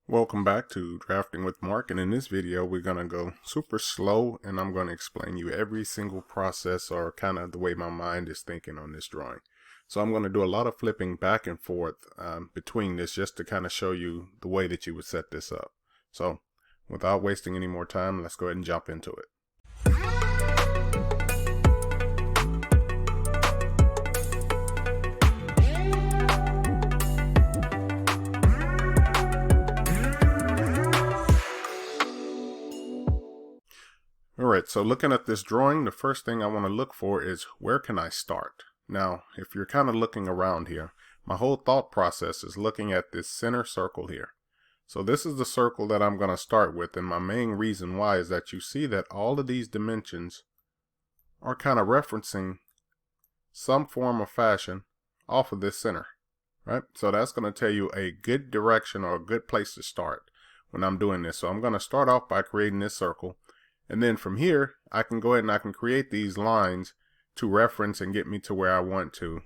Welcome back to Drafting with Mark, and in this video we're going to go super slow and I'm going to explain you every single process or kind of the way my mind is thinking on this drawing. So I'm going to do a lot of flipping back and forth between this just to kind of show you the way that you would set this up. So without wasting any more time, let's go ahead and jump into it. Alright, so looking at this drawing, the first thing I want to look for is where can I start? Now, if you're kind of looking around here, my whole thought process is looking at this center circle here. So this is the circle that I'm going to start with, and my main reason why is that you see that all of these dimensions are kind of referencing some form of fashion off of this center, right? So that's going to tell you a good direction or a good place to start when I'm doing this. So I'm going to start off by creating this circle. And then from here, I can go ahead and I can create these lines to reference and get me to where I want to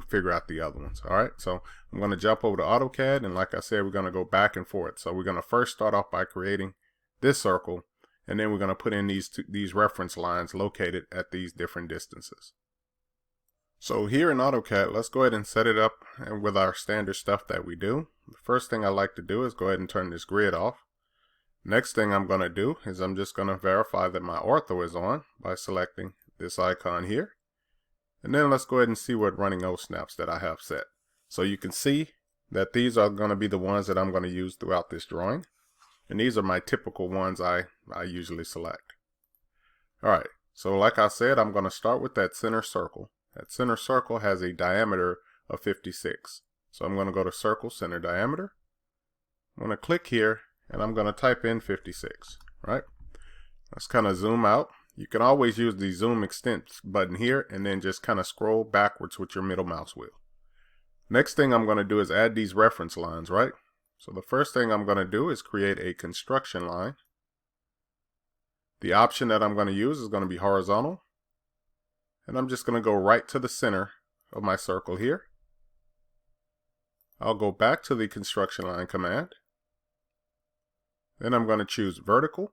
figure out the other ones. All right, so I'm going to jump over to AutoCAD, and like I said, we're going to go back and forth. So we're going to first start off by creating this circle, and then we're going to put in these reference lines located at these different distances. So here in AutoCAD, let's go ahead and set it up with our standard stuff that we do. The first thing I like to do is go ahead and turn this grid off. Next thing I'm going to do is I'm just going to verify that my ortho is on by selecting this icon here. And then let's go ahead and see what running O snaps that I have set. So you can see that these are going to be the ones that I'm going to use throughout this drawing. And these are my typical ones I usually select. Alright, so like I said, I'm going to start with that center circle. That center circle has a diameter of 56. So I'm going to go to Circle Center Diameter. I'm going to click here, and I'm going to type in 56, right? Let's kind of zoom out. You can always use the zoom extent button here and then just kind of scroll backwards with your middle mouse wheel. Next thing I'm going to do is add these reference lines, right? So the first thing I'm going to do is create a construction line. The option that I'm going to use is going to be horizontal. And I'm just going to go right to the center of my circle here. I'll go back to the construction line command. Then I'm going to choose vertical.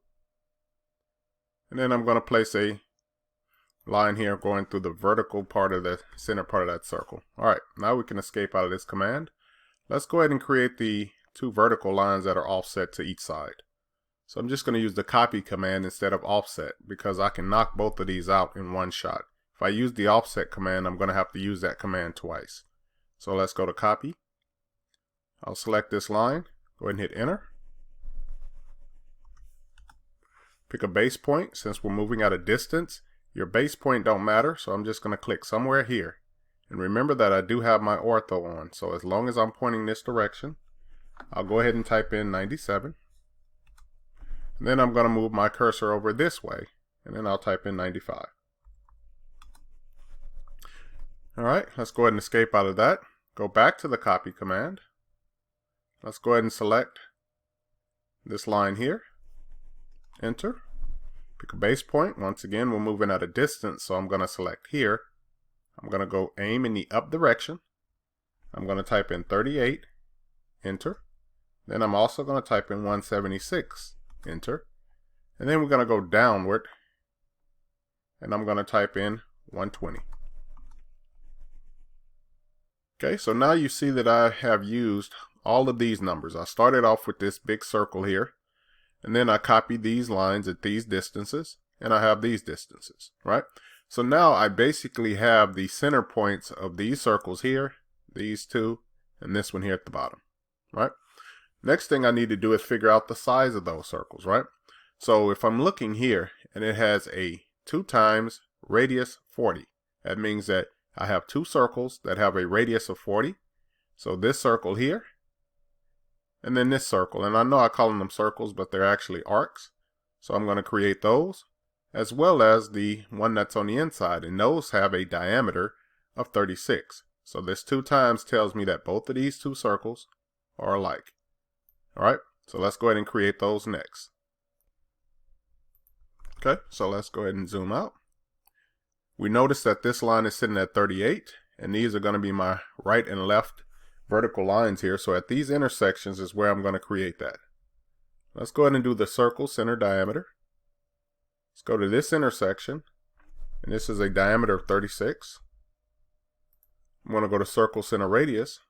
And then I'm going to place a line here going through the vertical part of the center part of that circle. Alright, now we can escape out of this command. Let's go ahead and create the two vertical lines that are offset to each side. So I'm just going to use the copy command instead of offset because I can knock both of these out in one shot. If I use the offset command, I'm going to have to use that command twice. So let's go to copy. I'll select this line, go ahead and hit enter. Pick a base point. Since we're moving at a distance, your base point don't matter, so I'm just going to click somewhere here. And remember that I do have my ortho on, so as long as I'm pointing this direction, I'll go ahead and type in 97. And then I'm going to move my cursor over this way, and then I'll type in 95. Alright, let's go ahead and escape out of that. Go back to the copy command. Let's go ahead and select this line here. Enter. Pick a base point. Once again, we're moving at a distance, so I'm going to select here. I'm going to go aim in the up direction. I'm going to type in 38. Enter. Then I'm also going to type in 176. Enter. And then we're going to go downward. And I'm going to type in 120. Okay, so now you see that I have used all of these numbers. I started off with this big circle here. And then I copied these lines at these distances, and I have these distances, right? So now I basically have the center points of these circles here, these two, and this one here at the bottom, right? Next thing I need to do is figure out the size of those circles, right? So if I'm looking here, and it has a 2 times radius 40, that means that I have two circles that have a radius of 40. So this circle here, and then this circle, and I know I call them circles, but they're actually arcs. So I'm going to create those, as well as the one that's on the inside, and those have a diameter of 36. So this 2 times tells me that both of these two circles are alike. Alright, so let's go ahead and create those next. Okay, so let's go ahead and zoom out. We notice that this line is sitting at 38, and these are going to be my right and left vertical lines here. So at these intersections is where I'm going to create that. Let's go ahead and do the circle center diameter. Let's go to this intersection, and this is a diameter of 36. I'm going to go to circle center radius.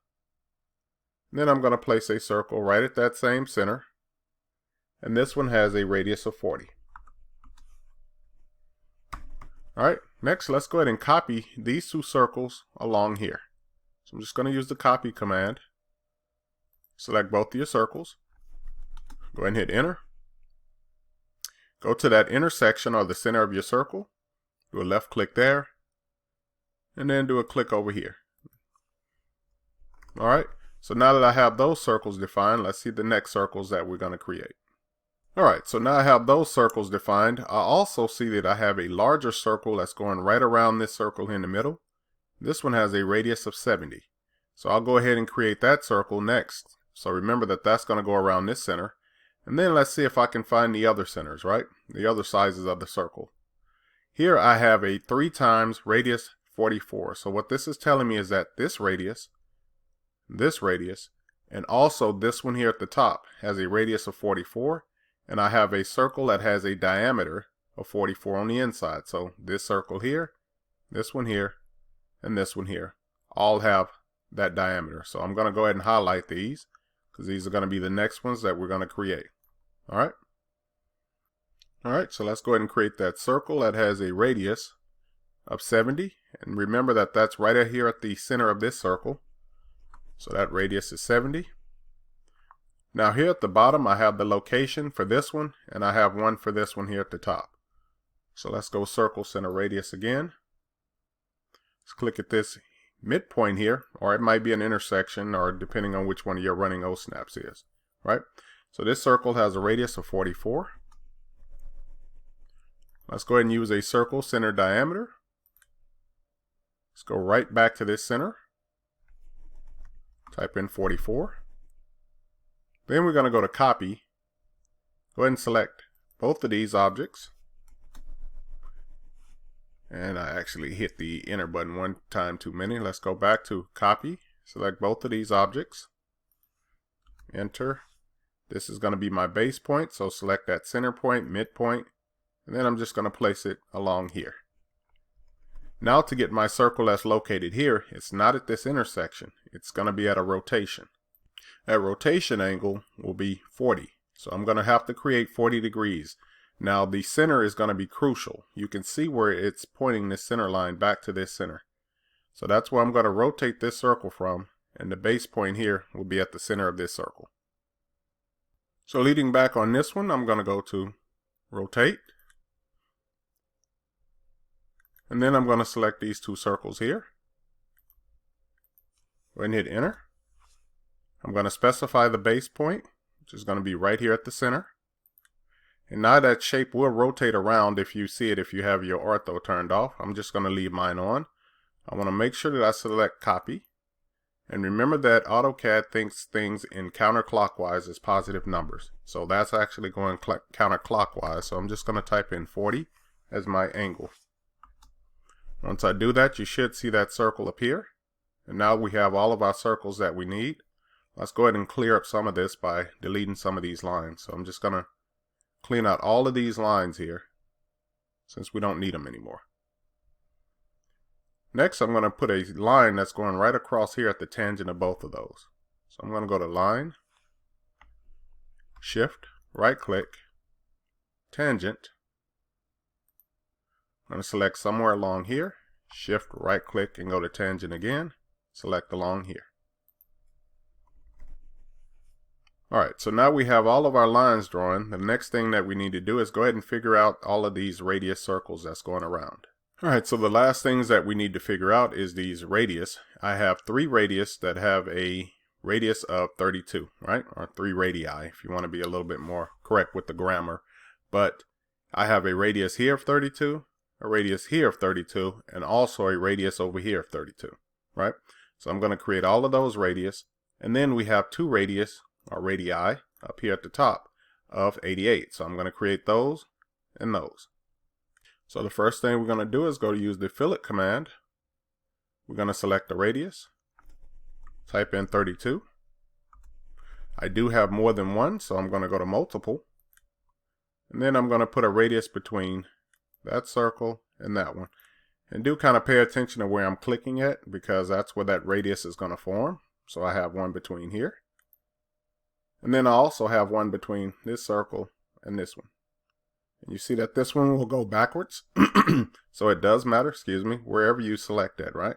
Then I'm going to place a circle right at that same center, and this one has a radius of 40. Alright, next let's go ahead and copy these two circles along here. So I'm just going to use the copy command. Select both of your circles. Go ahead and hit enter. Go to that intersection or the center of your circle. Do a left click there. And then do a click over here. Alright, so now that I have those circles defined, let's see the next circles that we're going to create. Alright, so now I have those circles defined. I also see that I have a larger circle that's going right around this circle in the middle. This one has a radius of 70. So I'll go ahead and create that circle next. So remember that that's going to go around this center. And then let's see if I can find the other centers, right? The other sizes of the circle. Here I have a 3 times radius 44. So what this is telling me is that this radius, and also this one here at the top has a radius of 44. And I have a circle that has a diameter of 44 on the inside. So this circle here, this one here, and this one here all have that diameter. So I'm going to go ahead and highlight these because these are going to be the next ones that we're going to create. Alright, so let's go ahead and create that circle that has a radius of 70. And remember that that's right here at the center of this circle. So that radius is 70. Now here at the bottom I have the location for this one, and I have one for this one here at the top. So let's go circle center radius again. Let's click at this midpoint here, or it might be an intersection, or depending on which one of your running O-snaps is, right? So this circle has a radius of 44. Let's go ahead and use a circle center diameter. Let's go right back to this center. Type in 44. Then we're going to go to copy. Go ahead and select both of these objects. And I actually hit the enter button one time too many. Let's go back to copy. Select both of these objects. Enter. This is going to be my base point. So select that center point, midpoint. And then I'm just going to place it along here. Now to get my circle that's located here, it's not at this intersection. It's going to be at a rotation. That rotation angle will be 40. So I'm going to have to create 40 degrees. Now the center is going to be crucial. You can see where it's pointing this center line back to this center. So that's where I'm going to rotate this circle from, and the base point here will be at the center of this circle. So leading back on this one, I'm going to go to rotate. And then I'm going to select these two circles here. Go ahead and hit enter. I'm going to specify the base point, which is going to be right here at the center. And now that shape will rotate around if you see it, if you have your ortho turned off. I'm just going to leave mine on. I want to make sure that I select copy. And remember that AutoCAD thinks things in counterclockwise as positive numbers. So that's actually going counterclockwise. So I'm just going to type in 40 as my angle. Once I do that, you should see that circle appear. And now we have all of our circles that we need. Let's go ahead and clear up some of this by deleting some of these lines. So I'm just going to clean out all of these lines here since we don't need them anymore. Next, I'm going to put a line that's going right across here at the tangent of both of those. So I'm going to go to line, shift, right click, tangent. I'm going to select somewhere along here, shift, right click, and go to tangent again, select along here. Alright, so now we have all of our lines drawn. The next thing that we need to do is go ahead and figure out all of these radius circles that's going around. Alright, so the last things that we need to figure out is these radius. I have 3 radius that have a radius of 32, right? Or 3 radii if you want to be a little bit more correct with the grammar. But I have a radius here of 32, a radius here of 32, and also a radius over here of 32, right? So I'm going to create all of those radius, and then we have 2 radius or radii up here at the top of 88. So I'm going to create those and those. So the first thing we're going to do is go to use the fillet command. We're going to select the radius, type in 32. I do have more than one, so I'm going to go to multiple. And then I'm going to put a radius between that circle and that one. And do kind of pay attention to where I'm clicking at, because that's where that radius is going to form. So I have one between here. And then I also have one between this circle and this one. And you see that this one will go backwards. So it does matter, excuse me, wherever you select that, right?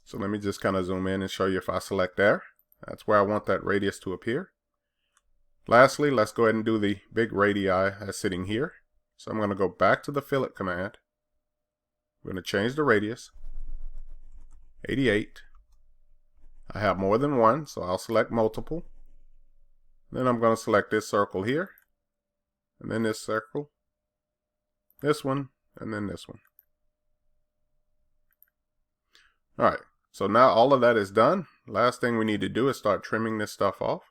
So let me just kind of zoom in and show you if I select there. That's where I want that radius to appear. Lastly, let's go ahead and do the big radii as sitting here. So I'm going to go back to the fillet command. I'm going to change the radius. 88. I have more than one, so I'll select multiple. Then I'm going to select this circle here. And then this circle. This one, and then this one. Alright, so now all of that is done. Last thing we need to do is start trimming this stuff off.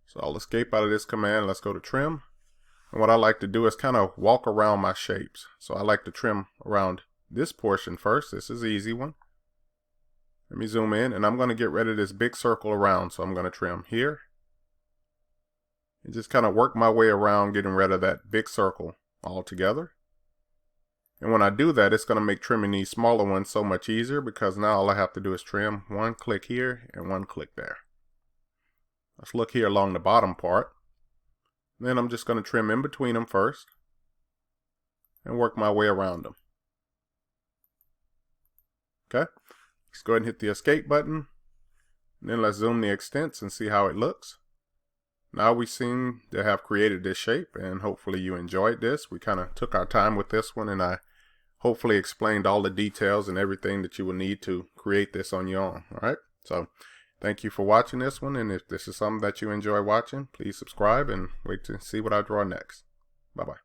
So I'll escape out of this command. Let's go to trim. And what I like to do is kind of walk around my shapes. So I like to trim around this portion first. This is an easy one. Let me zoom in, and I'm going to get rid of this big circle around. So I'm going to trim here. And just kind of work my way around getting rid of that big circle altogether. And when I do that, it's going to make trimming these smaller ones so much easier, because now all I have to do is trim one click here and one click there. Let's look here along the bottom part. Then I'm just going to trim in between them first and work my way around them. Okay, let's go ahead and hit the escape button. And then let's zoom the extents and see how it looks. Now we seem to have created this shape, and hopefully you enjoyed this. We kind of took our time with this one, and I hopefully explained all the details and everything that you will need to create this on your own. All right, so thank you for watching this one, and if this is something that you enjoy watching, please subscribe and wait to see what I draw next. Bye-bye.